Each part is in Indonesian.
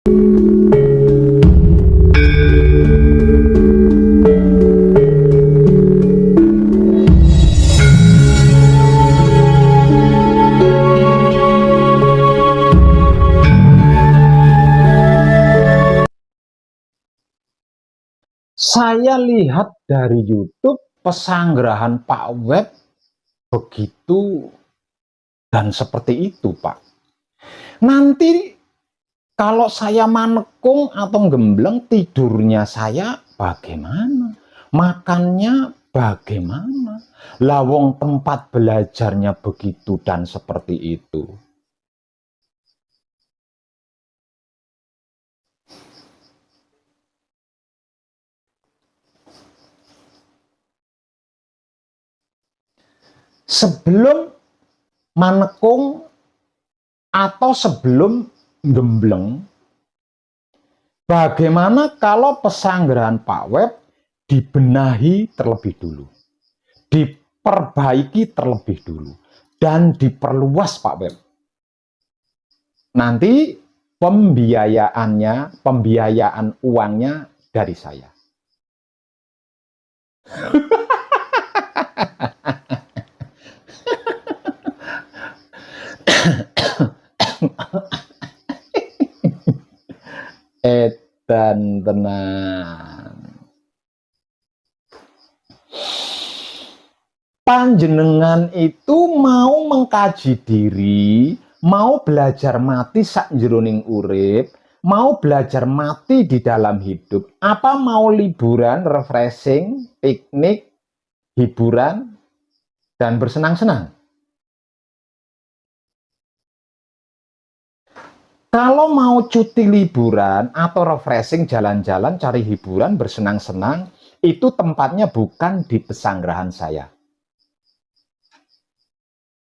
Saya lihat dari YouTube pesanggerahan Pak Web begitu dan seperti itu, Pak. Nanti kalau saya manekung atau gembleng, tidurnya saya bagaimana? Makannya bagaimana? Lawong tempat belajarnya begitu dan seperti itu. Sebelum manekung atau sebelum gembleng, bagaimana kalau pesanggerahan Pak Web dibenahi terlebih dulu, diperbaiki terlebih dulu, dan diperluas Pak Web. Nanti pembiayaan uangnya dari saya. Edan tenan. Panjenengan itu mau mengkaji diri, mau belajar mati sak jroning urip, mau belajar mati di dalam hidup, apa mau liburan, refreshing, piknik, hiburan, dan bersenang-senang? Kalau mau cuti liburan atau refreshing, jalan-jalan, cari hiburan, bersenang-senang, itu tempatnya bukan di pesanggerahan saya.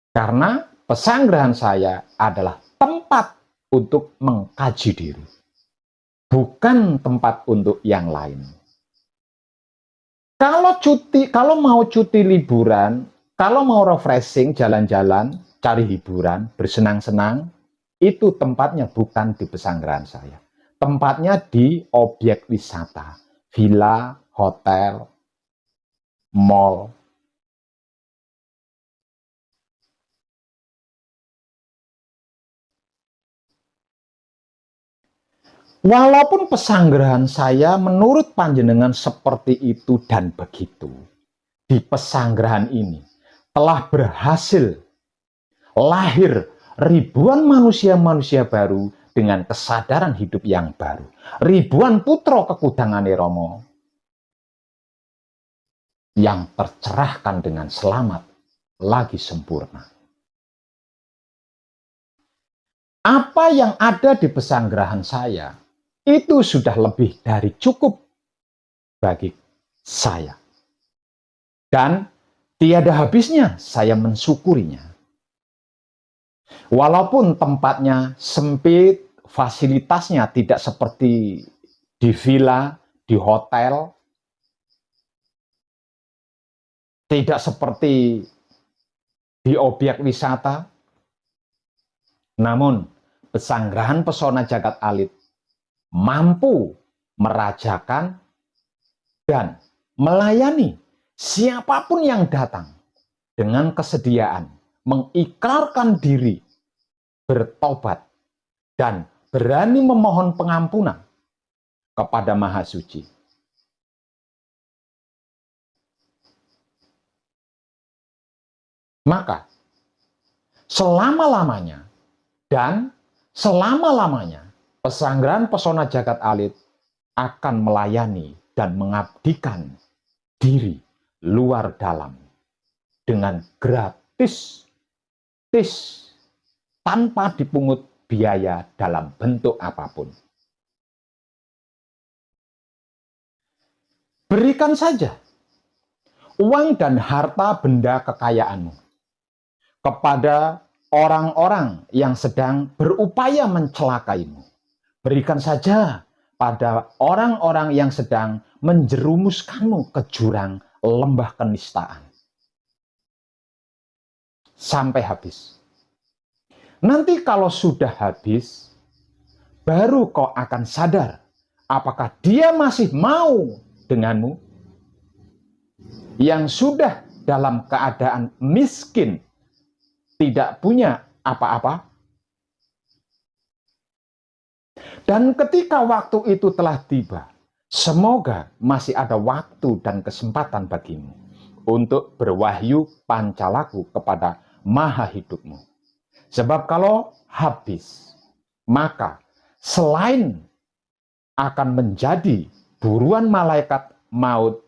Karena pesanggerahan saya adalah tempat untuk mengkaji diri, bukan tempat untuk yang lain. Kalau mau cuti liburan, kalau mau refreshing, jalan-jalan, cari hiburan, bersenang-senang, itu tempatnya bukan di pesanggerahan saya. Tempatnya di objek wisata, villa, hotel, mall. Walaupun pesanggerahan saya menurut panjenengan seperti itu dan begitu, di pesanggerahan ini telah berhasil lahir ribuan manusia-manusia baru dengan kesadaran hidup yang baru. Ribuan putra kekudangane Rama yang tercerahkan dengan selamat lagi sempurna. Apa yang ada di pesanggerahan saya itu sudah lebih dari cukup bagi saya. Dan tiada habisnya saya mensyukurinya. Walaupun tempatnya sempit, fasilitasnya tidak seperti di villa, di hotel, tidak seperti di objek wisata, namun pesanggerahan pesona jagat alit mampu merajakan dan melayani siapapun yang datang dengan kesediaan, mengikrarkan diri, bertobat, dan berani memohon pengampunan kepada Maha Suci. Maka, selama-lamanya dan selama-lamanya pesanggerahan pesona jagat alit akan melayani dan mengabdikan diri luar dalam dengan gratis, tanpa dipungut biaya dalam bentuk apapun. Berikan saja uang dan harta benda kekayaanmu kepada orang-orang yang sedang berupaya mencelakaimu. Berikan saja pada orang-orang yang sedang menjerumuskanmu ke jurang lembah kenistaan. Sampai habis. Nanti kalau sudah habis, baru kau akan sadar apakah dia masih mau denganmu. Yang sudah dalam keadaan miskin, tidak punya apa-apa. Dan ketika waktu itu telah tiba, semoga masih ada waktu dan kesempatan bagimu untuk berwahyu pancalaku kepada Maha Hidupmu. Sebab kalau habis, maka selain akan menjadi buruan malaikat maut,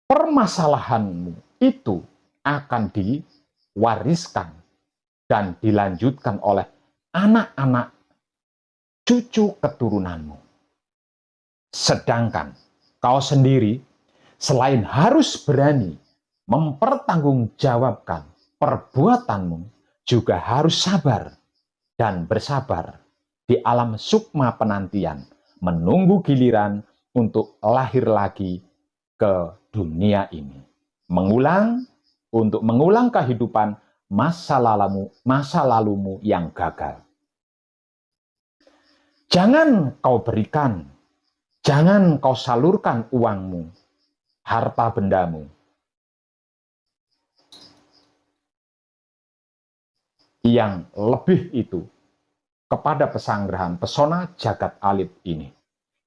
permasalahanmu itu akan diwariskan dan dilanjutkan oleh anak-anak cucu keturunanmu. Sedangkan kau sendiri selain harus berani mempertanggungjawabkan perbuatanmu, juga harus sabar dan bersabar di alam sukma penantian, menunggu giliran untuk lahir lagi ke dunia ini. Untuk mengulang kehidupan masa lalumu yang gagal. Jangan kau berikan, jangan kau salurkan uangmu, harta bendamu, yang lebih itu kepada pesanggrahan pesona jagat alit ini.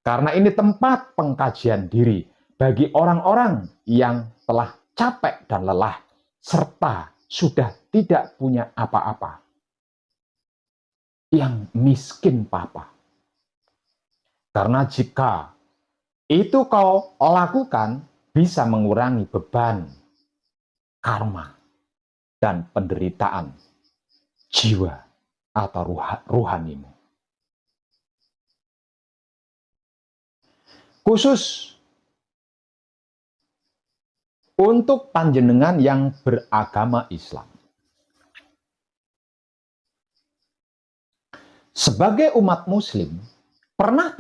Karena ini tempat pengkajian diri bagi orang-orang yang telah capek dan lelah, serta sudah tidak punya apa-apa. Yang miskin papa. Karena jika itu kau lakukan, bisa mengurangi beban, karma, dan penderitaan jiwa atau ruhanimu. Khusus untuk panjenengan yang beragama Islam. Sebagai umat muslim, pernah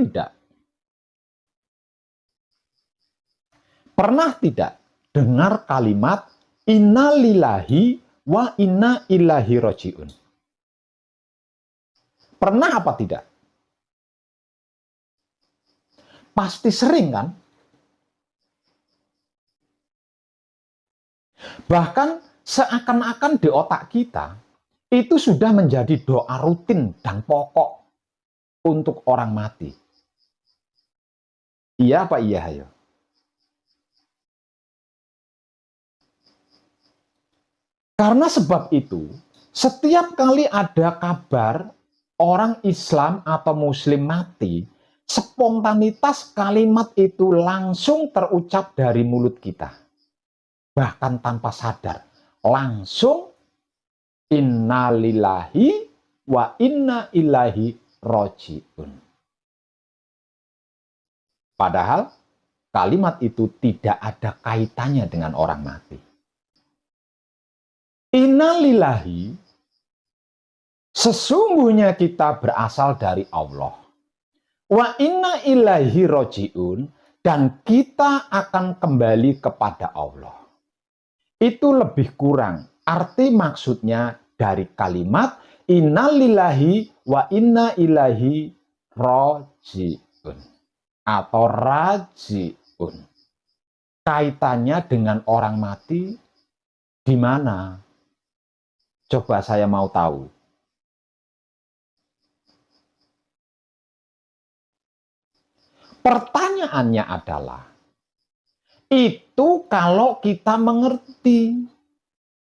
tidak dengar kalimat inna lillahi wa inna ilaihi roji'un? Pernah apa tidak? Pasti sering kan? Bahkan seakan-akan di otak kita itu sudah menjadi doa rutin dan pokok untuk orang mati. Iya apa iya ayo? Karena sebab itu, setiap kali ada kabar orang Islam atau Muslim mati, spontanitas kalimat itu langsung terucap dari mulut kita. Bahkan tanpa sadar, langsung innalillahi wa inna ilaihi roji'un. Padahal kalimat itu tidak ada kaitannya dengan orang mati. Innalillahi, sesungguhnya kita berasal dari Allah. Wa inna ilaihi roji'un, dan kita akan kembali kepada Allah. Itu lebih kurang arti maksudnya dari kalimat innalillahi wa inna ilaihi roji'un atau raji'un. Kaitannya dengan orang mati di mana? Coba saya mau tahu. Pertanyaannya adalah, itu kalau kita mengerti,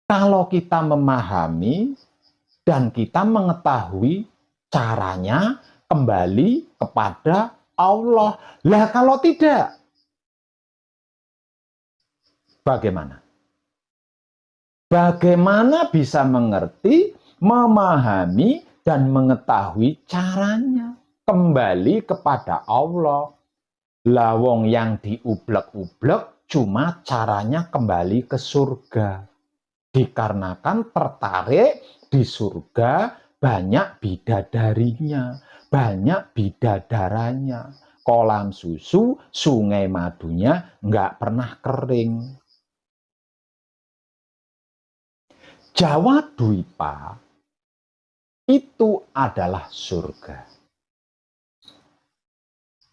kalau kita memahami, dan kita mengetahui caranya kembali kepada Allah. Lah kalau tidak, bagaimana? Bagaimana bisa mengerti, memahami, dan mengetahui caranya kembali kepada Allah? Lawong yang diublek-ublek cuma caranya kembali ke surga. Dikarenakan tertarik di surga banyak bidadarinya, banyak bidadaranya. Kolam susu, sungai madunya nggak pernah kering. Jawa Dwipa itu adalah surga.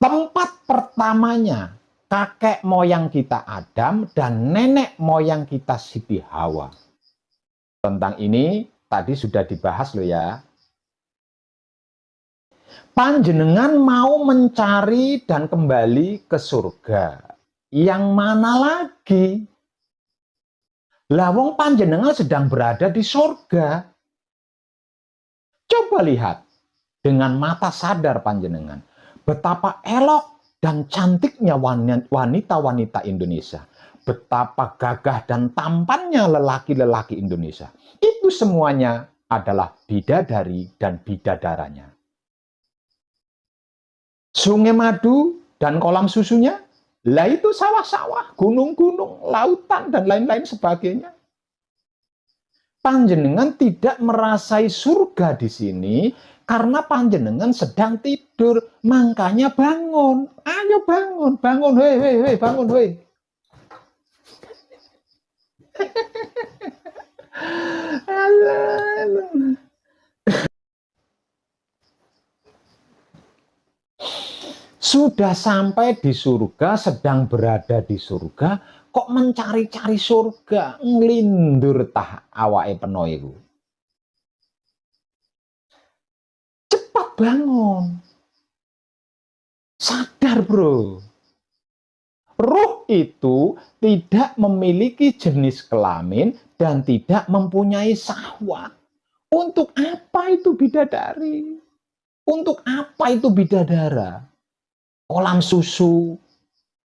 Tempat pertamanya kakek moyang kita Adam dan nenek moyang kita Siti Hawa. Tentang ini tadi sudah dibahas loh ya. Panjenengan mau mencari dan kembali ke surga. Yang mana lagi? Lawong panjenengan sedang berada di surga. Coba lihat dengan mata sadar panjenengan. Betapa elok dan cantiknya wanita-wanita Indonesia. Betapa gagah dan tampannya lelaki-lelaki Indonesia. Itu semuanya adalah bidadari dan bidadaranya. Sungai madu dan kolam susunya, lah itu sawah-sawah, gunung-gunung, lautan, dan lain-lain sebagainya. Panjenengan tidak merasai surga di sini karena panjenengan sedang tidur, makanya bangun. Ayo bangun, bangun, hei, bangun, hei. Sudah sampai di surga, sedang berada di surga, kok mencari-cari surga, ngelindur tah awake peno iku. Cepat bangun. Sadar, bro. Ruh itu tidak memiliki jenis kelamin dan tidak mempunyai syahwat. Untuk apa itu bidadari? Untuk apa itu bidadara? Kolam susu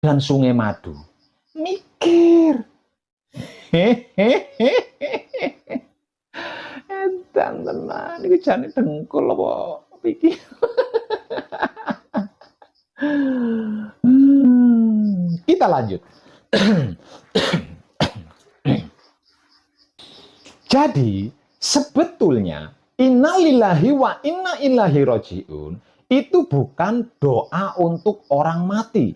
dan sungai madu. Mikir. Edan tenan iki jane dengkul apa pikir. Kita lanjut. Jadi sebetulnya innalillahi wa inna ilaihi rajiun itu bukan doa untuk orang mati,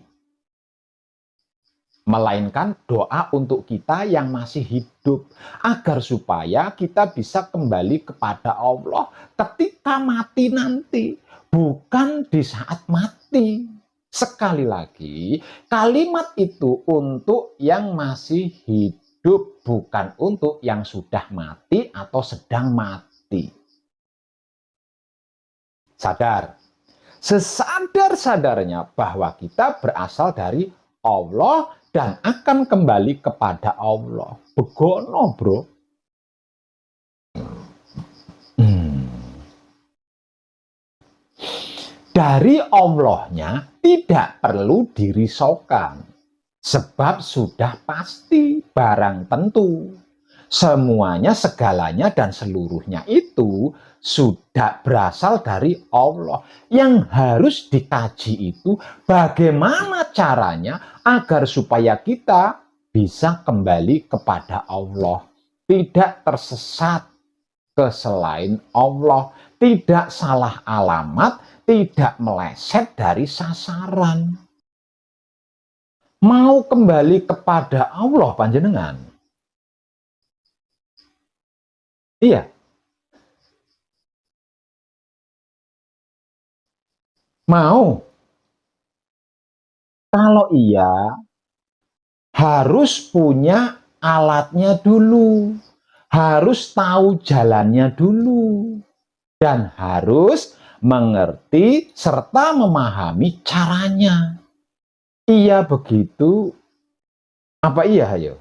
melainkan doa untuk kita yang masih hidup, agar supaya kita bisa kembali kepada Allah ketika mati nanti, bukan di saat mati. Sekali lagi, kalimat itu untuk yang masih hidup, bukan untuk yang sudah mati atau sedang mati. Sadar. Sesadar-sadarnya bahwa kita berasal dari Allah dan akan kembali kepada Allah. Begono, bro. Dari Allahnya tidak perlu dirisaukan. Sebab sudah pasti barang tentu. Semuanya, segalanya, dan seluruhnya itu sudah berasal dari Allah. Yang harus dikaji itu bagaimana caranya agar supaya kita bisa kembali kepada Allah. Tidak tersesat ke selain Allah. Tidak salah alamat, tidak meleset dari sasaran. Mau kembali kepada Allah panjenengan? Iya. Mau? Kalau iya, harus punya alatnya dulu. Harus tahu jalannya dulu. Dan harus mengerti serta memahami caranya. Iya begitu. Apa iya, ayo?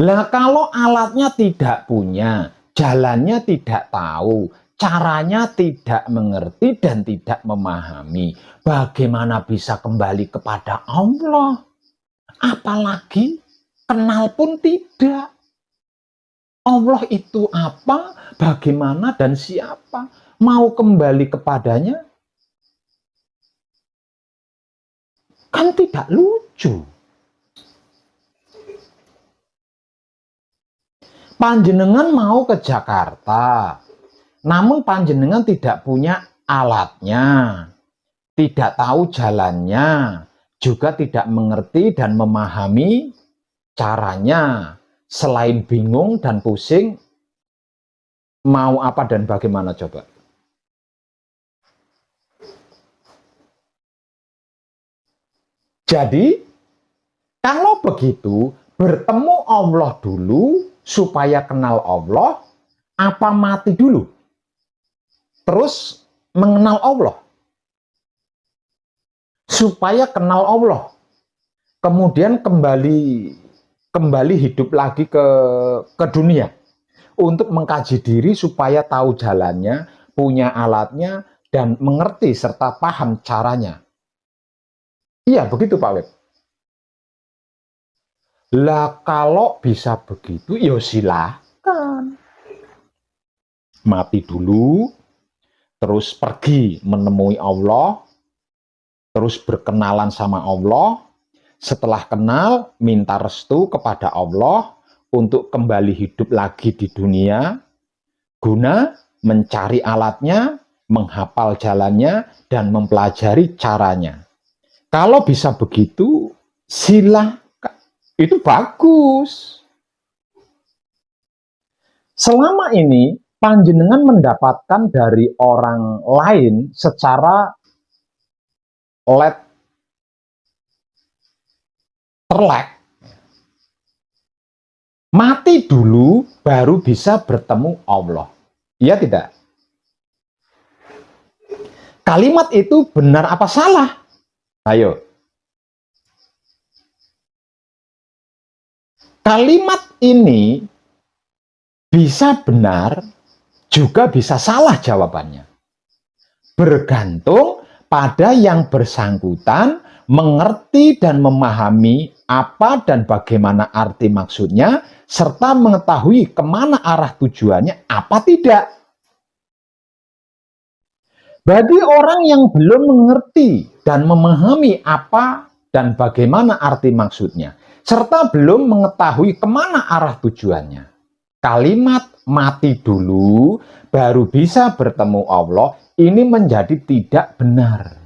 Lah kalau alatnya tidak punya, jalannya tidak tahu, caranya tidak mengerti dan tidak memahami, bagaimana bisa kembali kepada Allah? Apalagi kenal pun tidak. Allah itu apa, bagaimana, dan siapa? Mau kembali kepadanya? Kan tidak lucu. Panjenengan mau ke Jakarta, namun panjenengan tidak punya alatnya, tidak tahu jalannya, juga tidak mengerti dan memahami caranya selain bingung dan pusing, mau apa dan bagaimana coba? Jadi, kalau begitu, bertemu Allah dulu supaya kenal Allah, apa mati dulu? Terus mengenal Allah. Supaya kenal Allah. Kemudian kembali hidup lagi ke dunia. Untuk mengkaji diri supaya tahu jalannya, punya alatnya, dan mengerti serta paham caranya. Iya, begitu Pak Web. Lah kalau bisa begitu, ya silakan. Mati dulu, terus pergi menemui Allah, terus berkenalan sama Allah. Setelah kenal, minta restu kepada Allah untuk kembali hidup lagi di dunia, guna mencari alatnya, menghafal jalannya, dan mempelajari caranya. Kalau bisa begitu, silakan. Itu bagus. Selama ini, panjenengan mendapatkan dari orang lain secara terlek. Mati dulu, baru bisa bertemu Allah. Iya tidak? Kalimat itu benar apa salah? Ayo. Kalimat ini bisa benar, juga bisa salah jawabannya. Bergantung pada yang bersangkutan mengerti dan memahami apa dan bagaimana arti maksudnya, serta mengetahui kemana arah tujuannya, apa tidak. Bagi orang yang belum mengerti dan memahami apa dan bagaimana arti maksudnya, serta belum mengetahui kemana arah tujuannya, kalimat mati dulu baru bisa bertemu Allah ini menjadi tidak benar.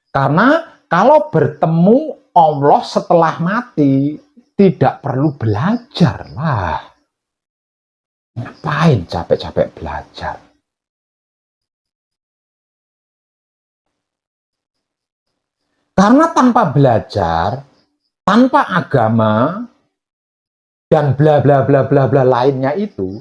Karena kalau bertemu Allah setelah mati, tidak perlu belajar lah. Ngapain capek-capek belajar? Karena tanpa belajar, tanpa agama, dan bla bla bla bla bla lainnya itu,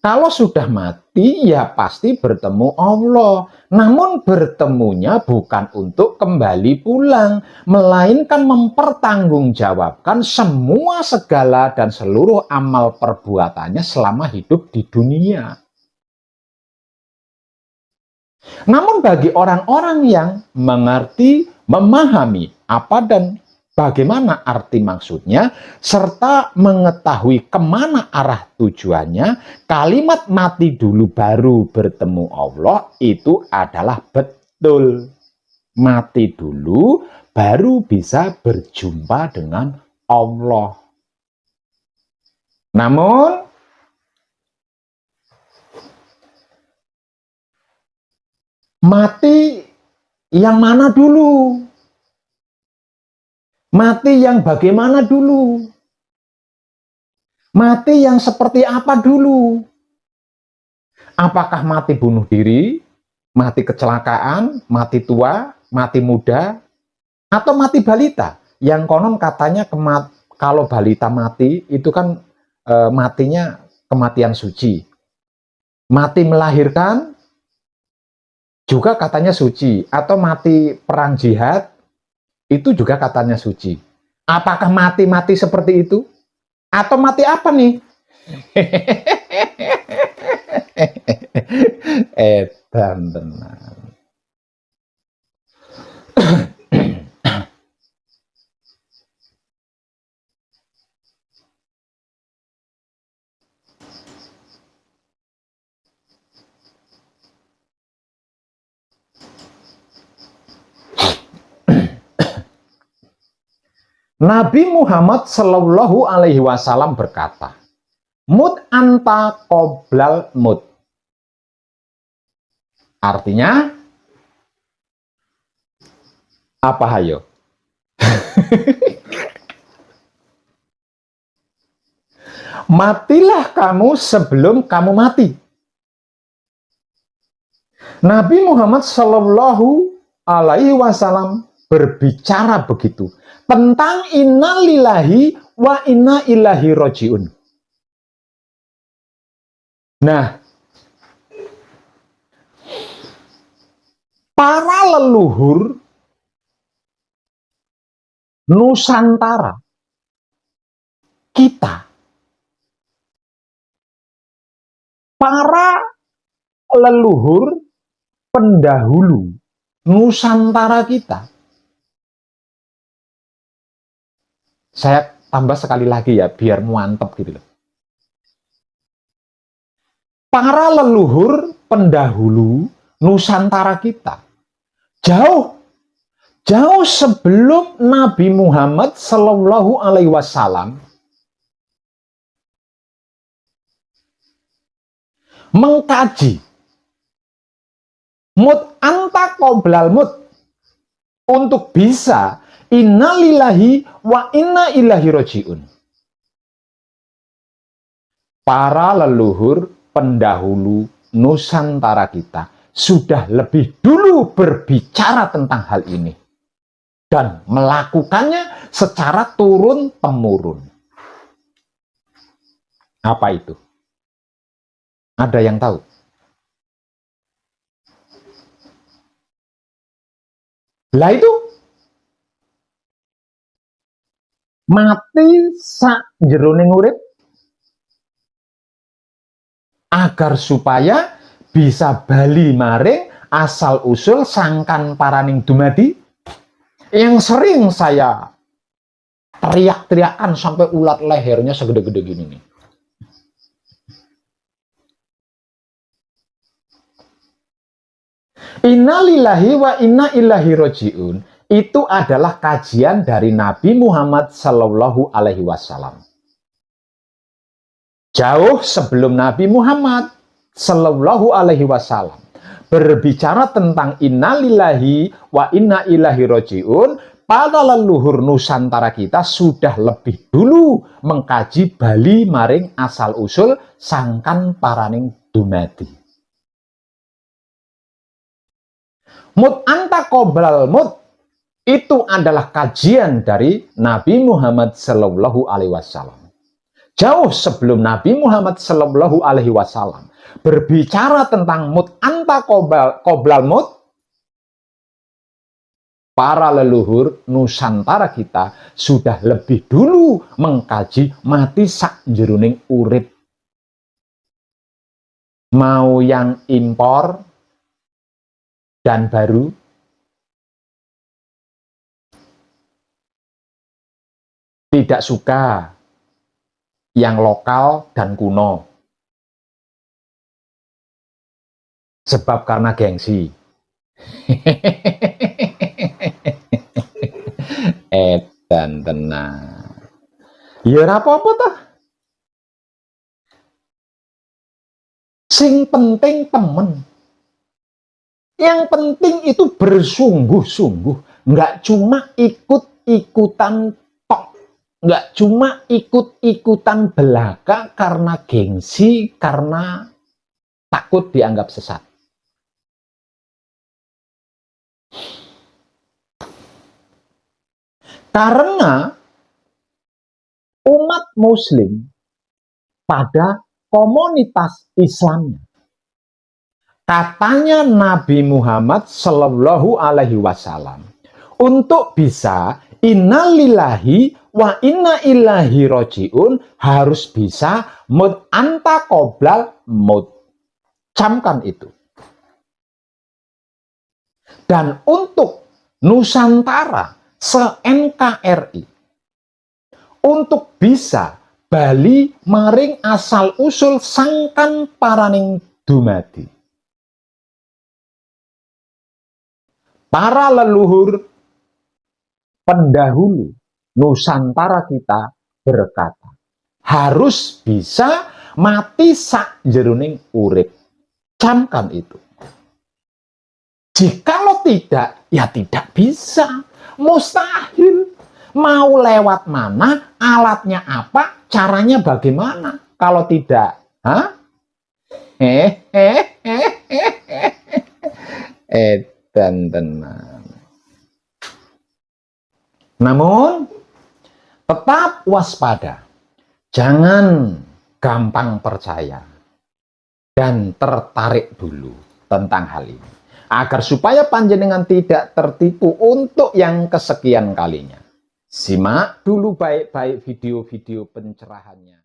kalau sudah mati ya pasti bertemu Allah. Namun bertemunya bukan untuk kembali pulang, melainkan mempertanggungjawabkan semua segala dan seluruh amal perbuatannya selama hidup di dunia. Namun bagi orang-orang yang mengerti, memahami apa dan bagaimana arti maksudnya, serta mengetahui kemana arah tujuannya, kalimat mati dulu baru bertemu Allah itu adalah betul. Mati dulu baru bisa berjumpa dengan Allah. Namun, mati yang mana dulu? Mati yang bagaimana dulu? Mati yang seperti apa dulu? Apakah mati bunuh diri, mati kecelakaan, mati tua, mati muda, atau mati balita? Yang konon katanya kalau balita mati itu kan matinya kematian suci. Mati melahirkan juga katanya suci, atau mati perang jihad itu juga katanya suci. Apakah mati-mati seperti itu? Atau mati apa nih? Edan tenan. Nabi Muhammad Shallallahu Alaihi Wasallam berkata, "Mut anta qoblal mut." Artinya apa hayo? Matilah kamu sebelum kamu mati. Nabi Muhammad Shallallahu Alaihi Wasallam berbicara begitu tentang inna lillahi wa inna ilaihi rojiun. Nah, para leluhur Nusantara kita, para leluhur pendahulu Nusantara kita. Saya tambah sekali lagi ya, biar mantap gitu loh. Para leluhur pendahulu Nusantara kita, jauh sebelum Nabi Muhammad Shallallahu Alaihi Wasallam mengkaji mut anta qoblal mut untuk bisa inna lillahi wa inna ilaihi rojiun. Para leluhur pendahulu Nusantara kita sudah lebih dulu berbicara tentang hal ini dan melakukannya secara turun-temurun. Apa itu? Ada yang tahu? Lah itu mati sak jeroning urip agar supaya bisa bali maring asal usul sangkan paraning dumadi yang sering saya teriak-teriakan sampai ulat lehernya segede-gede gini nih. Innalillahi wa inna ilaihi rojiun itu adalah kajian dari Nabi Muhammad Shallallahu Alaihi Wasallam. Jauh sebelum Nabi Muhammad Shallallahu Alaihi Wasallam berbicara tentang innalillahi wa inna ilaihi rojiun, para leluhur Nusantara kita sudah lebih dulu mengkaji bali maring asal usul sangkan paraning dumadi. Mut anta qoblal mut itu adalah kajian dari Nabi Muhammad Shallallahu Alaihi Wasallam. Jauh sebelum Nabi Muhammad Shallallahu Alaihi Wasallam berbicara tentang mut anta qoblal mut, para leluhur Nusantara kita sudah lebih dulu mengkaji mati sak jeruning urip. Mau yang impor dan baru, tidak suka yang lokal dan kuno, sebab karena gengsi. Edan tenang. Ya apa-apa tah. Sing penting temen. Yang penting itu bersungguh-sungguh, nggak cuma ikut-ikutan tok, nggak cuma ikut-ikutan belaka karena gengsi, karena takut dianggap sesat. Karena umat Muslim pada komunitas Islamnya, katanya Nabi Muhammad Shallallahu Alaihi Wasallam untuk bisa innalillahi wa inna ilaihi rojiun harus bisa mut anta qoblal mut. Camkan itu. Dan untuk Nusantara se-NKRI untuk bisa bali maring asal usul sangkan paraning dumadi, para leluhur pendahulu Nusantara kita berkata, harus bisa mati sak jeruning urip. Camkan itu. Jikalau tidak, ya tidak bisa. Mustahil. Mau lewat mana, alatnya apa, caranya bagaimana? Kalau tidak, edan tenan. Namun, tetap waspada. Jangan gampang percaya dan tertarik dulu tentang hal ini. Agar supaya panjenengan tidak tertipu untuk yang kesekian kalinya. Simak dulu baik-baik video-video pencerahannya.